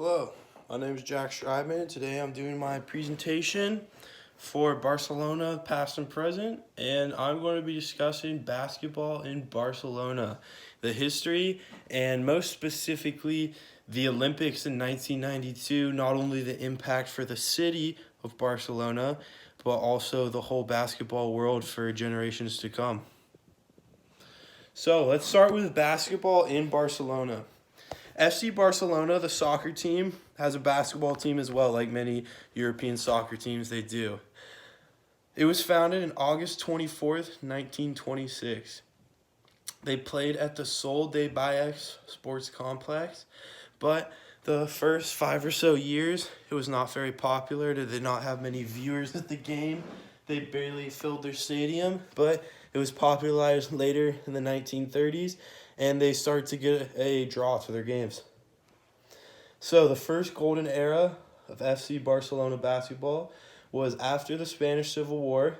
Hello, my name is Jack Schreibman. Today I'm doing my presentation for Barcelona, past and present, and I'm going to be discussing basketball in Barcelona, the history, and most specifically the Olympics in 1992, not only the impact for the city of Barcelona, but also the whole basketball world for generations to come. So let's start with basketball in Barcelona. FC Barcelona, the soccer team, has a basketball team as well, like many European soccer teams they do. It was founded on August 24th, 1926. They played at the Sol de Baix Sports Complex, but the first 5 or so years, it was not very popular. They did not have many viewers at the game. They barely filled their stadium, but it was popularized later in the 1930s, and they started to get a draw to their games. So the first golden era of FC Barcelona basketball was after the Spanish Civil War.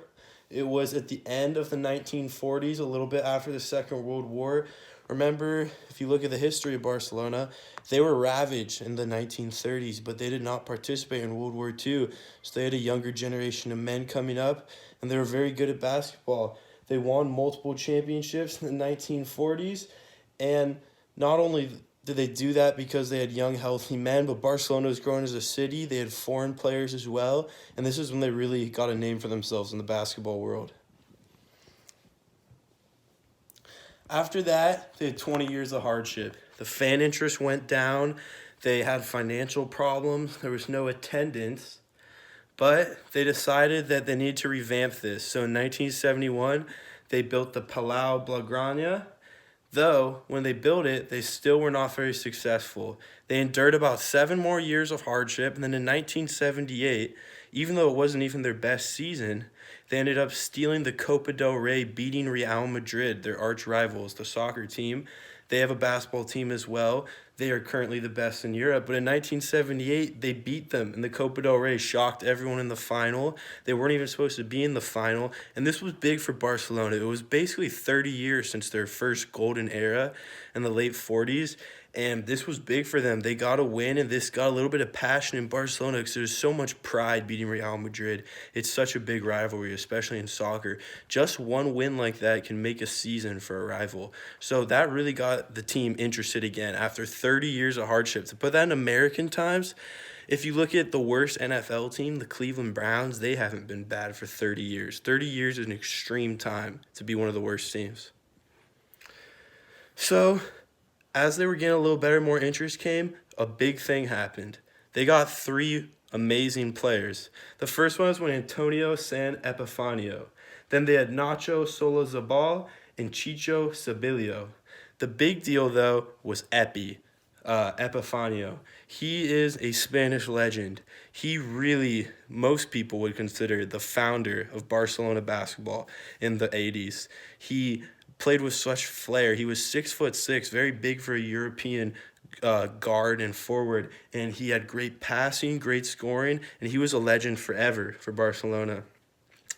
It was at the end of the 1940s, a little bit after the Second World War. Remember, if you look at the history of Barcelona, they were ravaged in the 1930s, but they did not participate in World War II. So they had a younger generation of men coming up, and they were very good at basketball. They won multiple championships in the 1940s, and not only did they do that because they had young, healthy men, but Barcelona was growing as a city. They had foreign players as well, and this is when they really got a name for themselves in the basketball world. After that, they had 20 years of hardship. The fan interest went down. They had financial problems. There was no attendance. But they decided that they needed to revamp this. So in 1971, they built the Palau Blaugrana. Though, when they built it, they still were not very successful. They endured about 7 more years of hardship, and then in 1978, even though it wasn't even their best season, they ended up stealing the Copa del Rey, beating Real Madrid, their arch rivals, the soccer team. They have a basketball team as well. They are currently the best in Europe. But in 1978, they beat them in the Copa del Rey, shocked everyone in the final. They weren't even supposed to be in the final. And this was big for Barcelona. It was basically 30 years since their first golden era in the late 40s. And this was big for them. They got a win, and this got a little bit of passion in Barcelona because there's so much pride beating Real Madrid. It's such a big rivalry, especially in soccer. Just one win like that can make a season for a rival. So that really got the team interested again after 30 years of hardship. To put that in American times, if you look at the worst NFL team, the Cleveland Browns, they haven't been bad for 30 years. 30 years is an extreme time to be one of the worst teams. So as they were getting a little better, more interest came, a big thing happened. They got 3 amazing players. The first one was when Antonio San Epifanio. Then they had Nacho Solozabal and Chicho Sabilio. The big deal, though, was Epifanio. He is a Spanish legend. He really, most people would consider the founder of Barcelona basketball in the 80s. He played with such flair. He was 6'6", very big for a European guard and forward, and he had great passing, great scoring, and he was a legend forever for Barcelona.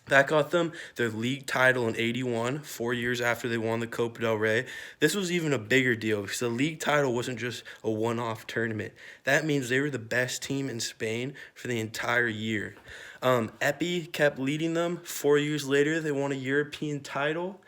That got them their league title in 81, 4 years after they won the Copa del Rey. This was even a bigger deal because the league title wasn't just a one-off tournament. That means they were the best team in Spain for the entire year. Epi kept leading them. 4 years later, they won a European title.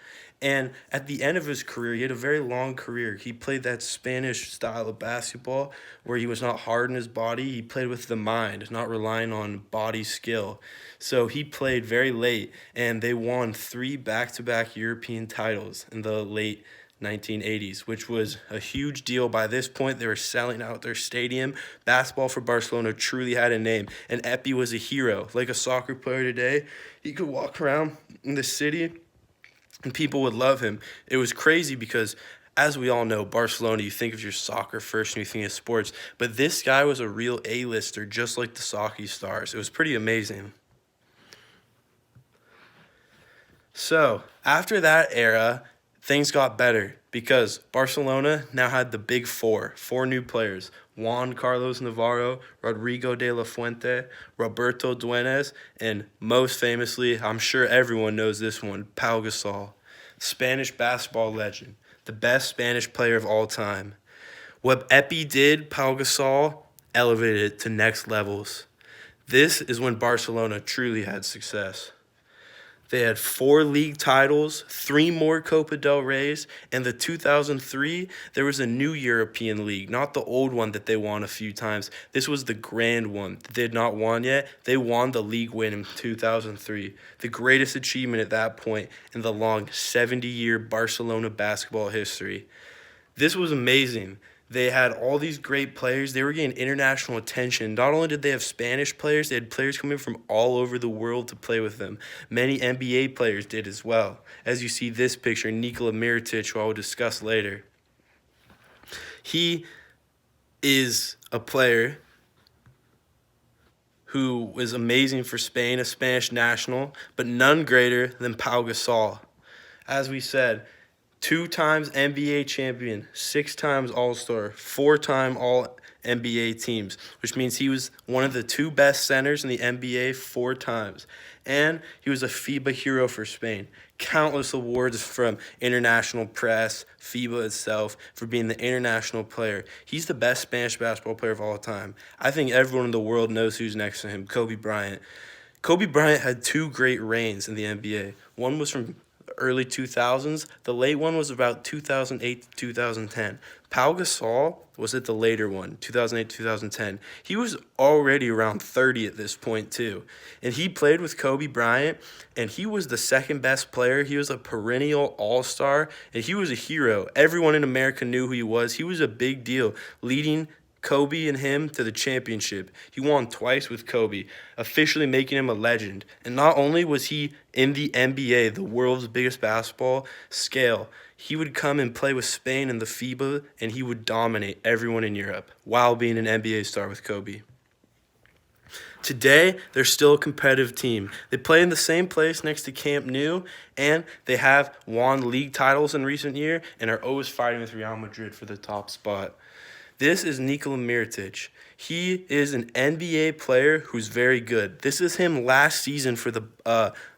And at the end of his career, he had a very long career. He played that Spanish style of basketball where he was not hard in his body. He played with the mind, not relying on body skill. So he played very late, and they won 3 back-to-back European titles in the late 1980s, which was a huge deal. By this point, they were selling out their stadium. Basketball for Barcelona truly had a name, and Epi was a hero. Like a soccer player today, he could walk around in the city and people would love him. It was crazy because, as we all know, Barcelona, you think of your soccer first and you think of sports, but this guy was a real A-lister, just like the soccer stars. It was pretty amazing. So, after that era, things got better because Barcelona now had the big 4 new players: Juan Carlos Navarro, Rodrigo de la Fuente, Roberto Dueñas, and most famously, I'm sure everyone knows this one, Pau Gasol, Spanish basketball legend, the best Spanish player of all time. What Epi did, Pau Gasol, elevated it to next levels. This is when Barcelona truly had success. They had 4 league titles, 3 more Copa del Reys, and the 2003, there was a new European league, not the old one that they won a few times. This was the grand one that they had not won yet. They won the league win in 2003, the greatest achievement at that point in the long 70-year Barcelona basketball history. This was amazing. They had all these great players. They were getting international attention. Not only did they have Spanish players, they had players coming from all over the world to play with them. Many NBA players did as well. As you see this picture, Nikola Mirotic, who I will discuss later. He is a player who was amazing for Spain, a Spanish national, but none greater than Pau Gasol. As we said, 2 times NBA champion, 6 times All-Star, 4-time All-NBA teams, which means he was one of the 2 best centers in the NBA 4 times. And he was a FIBA hero for Spain. Countless awards from international press, FIBA itself, for being the international player. He's the best Spanish basketball player of all time. I think everyone in the world knows who's next to him, Kobe Bryant. Kobe Bryant had 2 great reigns in the NBA. One was from early 2000s. The late one was about 2008 to 2010. Pau Gasol was at the later one, 2008-2010. He was already around 30 at this point too. And he played with Kobe Bryant, and he was the second best player. He was a perennial all-star, and he was a hero. Everyone in America knew who he was. He was a big deal, leading Kobe and him to the championship. He won twice with Kobe, officially making him a legend. And not only was he in the NBA, the world's biggest basketball scale, he would come and play with Spain in the FIBA, and he would dominate everyone in Europe while being an NBA star with Kobe. Today, they're still a competitive team. They play in the same place next to Camp Nou, and they have won league titles in recent years and are always fighting with Real Madrid for the top spot. This is Nikola Mirotic. He is an NBA player who's very good. This is him last season for the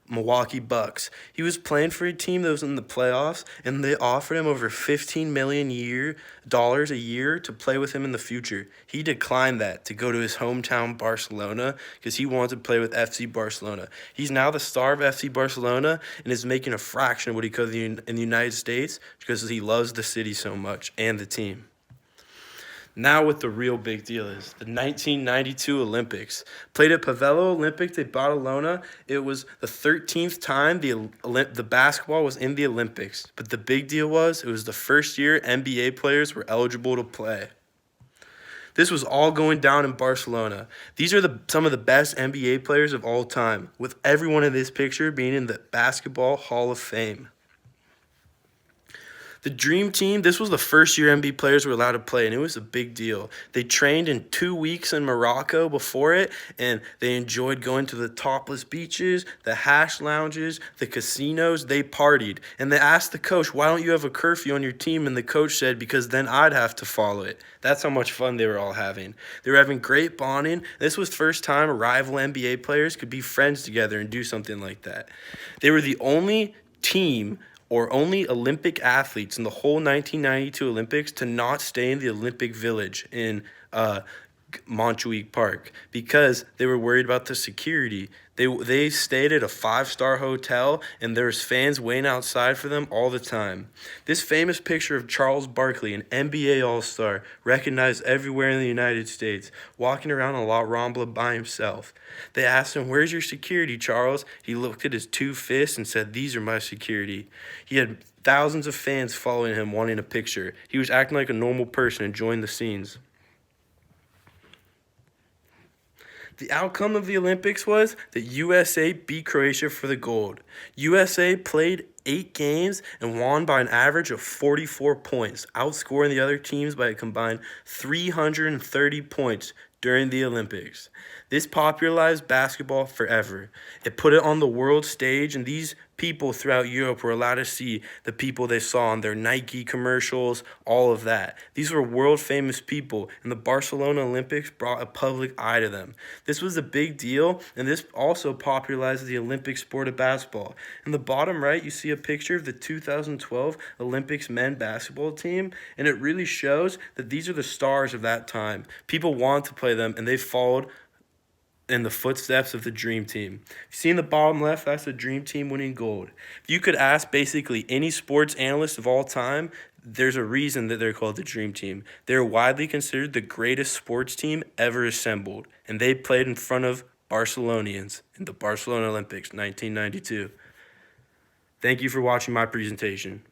Milwaukee Bucks. He was playing for a team that was in the playoffs, and they offered him over $15 million a year to play with him in the future. He declined that to go to his hometown Barcelona because he wanted to play with FC Barcelona. He's now the star of FC Barcelona and is making a fraction of what he could in the United States because he loves the city so much and the team. Now what the real big deal is, the 1992 Olympics. Played at Pavelo Olympic de Badalona. It was the 13th time the basketball was in the Olympics. But the big deal was it was the first year NBA players were eligible to play. This was all going down in Barcelona. These are some of the best NBA players of all time, with everyone in this picture being in the Basketball Hall of Fame. The Dream Team, this was the first year NBA players were allowed to play, and it was a big deal. They trained in 2 weeks in Morocco before it, and they enjoyed going to the topless beaches, the hash lounges, the casinos. They partied, and they asked the coach, why don't you have a curfew on your team? And the coach said, because then I'd have to follow it. That's how much fun they were all having. They were having great bonding. This was the first time rival NBA players could be friends together and do something like that. They were the only team or only Olympic athletes in the whole 1992 Olympics to not stay in the Olympic Village in Montjuic Park because they were worried about the security. They stayed at a 5-star hotel, and there was fans waiting outside for them all the time. This famous picture of Charles Barkley, an NBA All-Star, recognized everywhere in the United States, walking around in La Rambla by himself. They asked him, where's your security, Charles? He looked at his 2 fists and said, these are my security. He had thousands of fans following him wanting a picture. He was acting like a normal person, enjoying the scenes. The outcome of the Olympics was that USA beat Croatia for the gold. USA played 8 games and won by an average of 44 points, outscoring the other teams by a combined 330 points during the Olympics. This popularized basketball forever. It put it on the world stage, and these people throughout Europe were allowed to see the people they saw on their Nike commercials, all of that. These were world famous people, and the Barcelona Olympics brought a public eye to them. This was a big deal, and this also popularized the Olympic sport of basketball. In the bottom right, you see a picture of the 2012 Olympics men's basketball team, and it really shows that these are the stars of that time. People want to play them, and they followed in the footsteps of the Dream Team. You see in the bottom left, that's the Dream Team winning gold. If you could ask basically any sports analyst of all time, there's a reason that they're called the Dream Team. They're widely considered the greatest sports team ever assembled, and they played in front of Barcelonians in the Barcelona Olympics 1992. Thank you for watching my presentation.